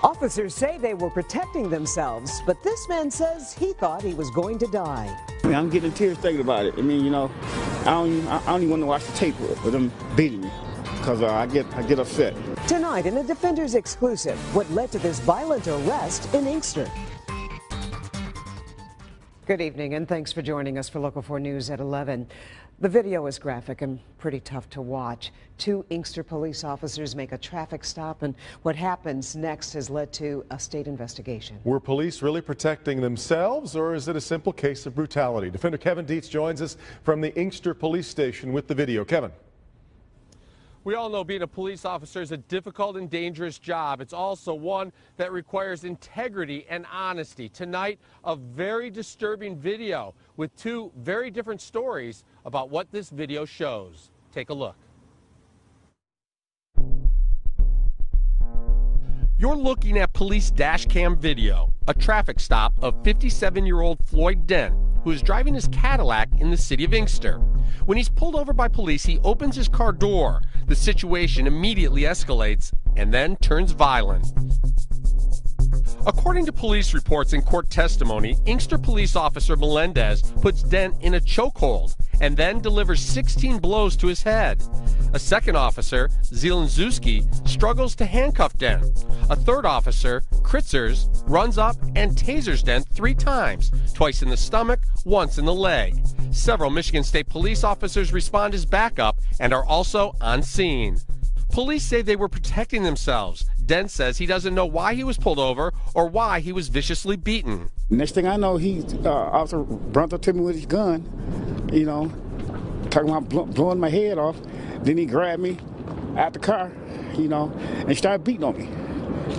Officers say they were protecting themselves, but this man says he thought he was going to die. I mean, I'm getting tears thinking about it. I mean, you know, I don't even want to watch the tape with them beating me because I get upset. Tonight in a Defender's exclusive, what led to this violent arrest in Inkster. Good evening, and thanks for joining us for Local 4 News at 11. The video is graphic and pretty tough to watch. 2 Inkster police officers make a traffic stop, and what happens next has led to a state investigation. Were police really protecting themselves, or is it a simple case of brutality? Defender Kevin Dietz joins us from the Inkster police station with the video. Kevin. We all know being a police officer is a difficult and dangerous job. It's also one that requires integrity and honesty. Tonight, a very disturbing video with 2 very different stories about what this video shows. Take a look. You're looking at police dash cam video, a traffic stop of 57-year-old Floyd Dent, who is driving his Cadillac in the city of Inkster. When he's pulled over by police, he opens his car door. The situation immediately escalates and then turns violent. According to police reports and court testimony, Inkster police officer Melendez puts Dent in a chokehold and then delivers 16 blows to his head. A second officer, Zielinszewski, struggles to handcuff Dent. A third officer, Kritzers, runs up and tasers Dent 3 times, twice in the stomach, once in the leg. Several Michigan State police officers respond as backup and are also on scene. Police say they were protecting themselves. Dent says he doesn't know why he was pulled over or why he was viciously beaten. Next thing I know, officer brought up to me with his gun, you know, talking about blowing my head off. Then he grabbed me out the car, you know, and started beating on me.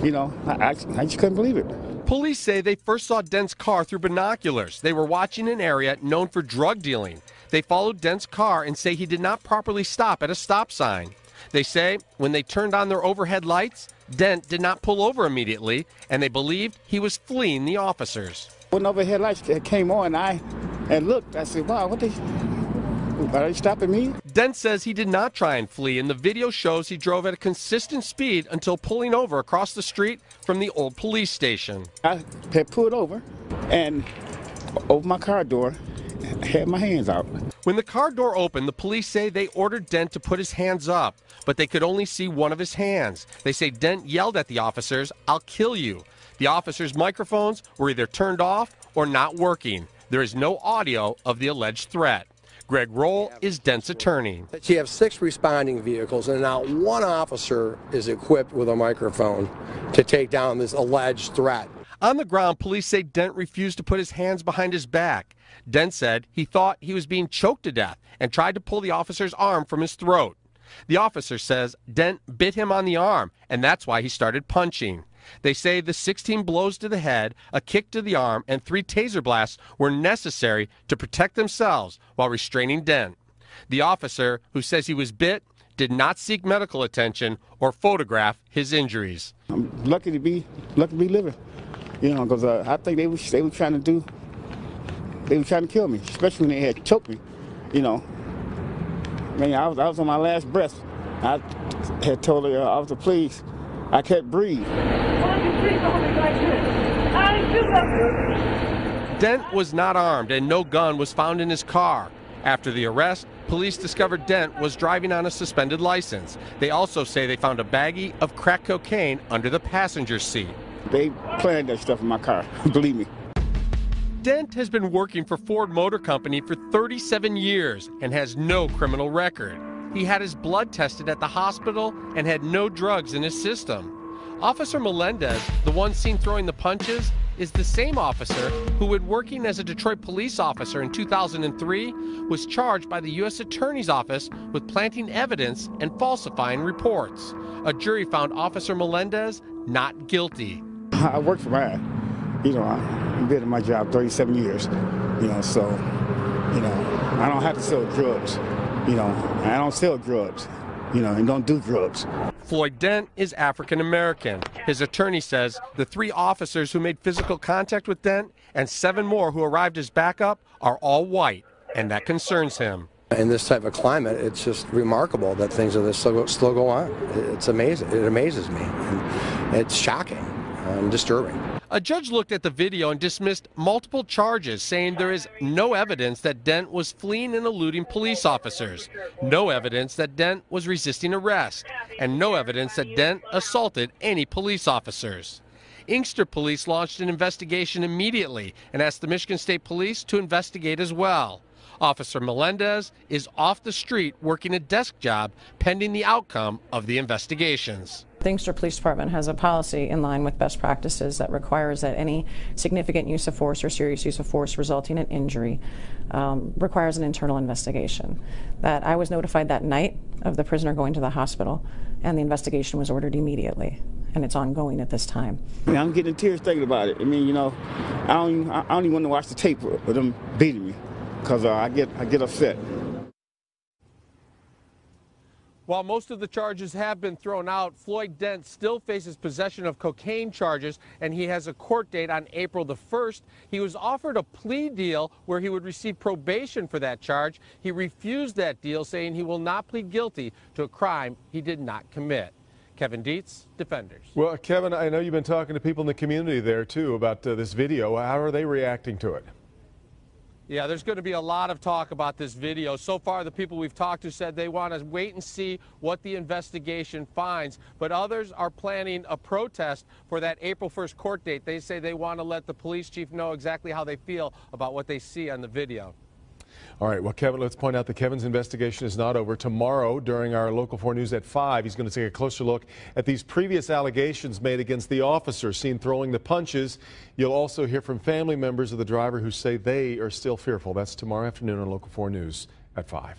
You know, I just couldn't believe it. Police say they first saw Dent's car through binoculars. They were watching an area known for drug dealing. They followed Dent's car and say he did not properly stop at a stop sign. They say when they turned on their overhead lights, Dent did not pull over immediately, and they believed he was fleeing the officers. When the overhead lights came on, I looked. I said, wow, are they stopping me? Dent says he did not try and flee, and the video shows he drove at a consistent speed until pulling over across the street from the old police station. I had pulled over and opened my car door, had my hands out. When the car door opened, the police say they ordered Dent to put his hands up, but they could only see one of his hands. They say Dent yelled at the officers, "I'll kill you." The officers' microphones were either turned off or not working. There is no audio of the alleged threat. Greg Roll is Dent's attorney. You have 6 responding vehicles, and not one officer is equipped with a microphone to take down this alleged threat. On the ground, police say Dent refused to put his hands behind his back. Dent said he thought he was being choked to death and tried to pull the officer's arm from his throat. The officer says Dent bit him on the arm, and that's why he started punching. They say the 16 blows to the head, a kick to the arm, and 3 taser blasts were necessary to protect themselves while restraining Dent. The officer, who says he was bit, did not seek medical attention or photograph his injuries. I'm lucky to be living, you know, because I think they were trying to kill me, especially when they had choked me, you know. I mean, I was on my last breath. I had told the officer, please, I can't breathe. Dent was not armed and no gun was found in his car. After the arrest, police discovered Dent was driving on a suspended license. They also say they found a baggie of crack cocaine under the passenger seat. They planted that stuff in my car, believe me. Dent has been working for Ford Motor Company for 37 years and has no criminal record. He had his blood tested at the hospital and had no drugs in his system. Officer Melendez, the one seen throwing the punches, is the same officer who, when working as a Detroit police officer in 2003, was charged by the U.S. Attorney's Office with planting evidence and falsifying reports. A jury found Officer Melendez not guilty. I worked for mine. You know, I've been in my job 37 years, you know, so, you know, I don't have to sell drugs. You know, I don't sell drugs, you know, and don't do drugs. Floyd Dent is African American. His attorney says the 3 officers who made physical contact with Dent and 7 more who arrived as backup are all white, and that concerns him. In this type of climate, it's just remarkable that things of this still go on. It's amazing. It amazes me. And it's shocking. and disturbing. A judge looked at the video and dismissed multiple charges, saying there is no evidence that Dent was fleeing and eluding police officers, no evidence that Dent was resisting arrest, and no evidence that Dent assaulted any police officers. Inkster police launched an investigation immediately and asked the Michigan State Police to investigate as well. Officer Melendez is off the street working a desk job pending the outcome of the investigations. The Inkster Police Department has a policy in line with best practices that requires that any significant use of force or serious use of force resulting in injury requires an internal investigation. That I was notified that night of the prisoner going to the hospital, and the investigation was ordered immediately, and it's ongoing at this time. I'm getting tears thinking about it. I mean, you know, I don't even want to watch the tape of them beating me, because I get upset. While most of the charges have been thrown out, Floyd Dent still faces possession of cocaine charges, and he has a court date on April the 1st. He was offered a plea deal where he would receive probation for that charge. He refused that deal, saying he will not plead guilty to a crime he did not commit. Kevin Dietz, Defenders. Well, Kevin, I know you've been talking to people in the community there, too, about this video. How are they reacting to it? Yeah, there's going to be a lot of talk about this video. So far, the people we've talked to said they want to wait and see what the investigation finds. But others are planning a protest for that April 1st court date. They say they want to let the police chief know exactly how they feel about what they see on the video. All right, well, Kevin, let's point out that Kevin's investigation is not over. Tomorrow, during our Local 4 News at 5, he's going to take a closer look at these previous allegations made against the officer seen throwing the punches. You'll also hear from family members of the driver who say they are still fearful. That's tomorrow afternoon on Local 4 News at 5.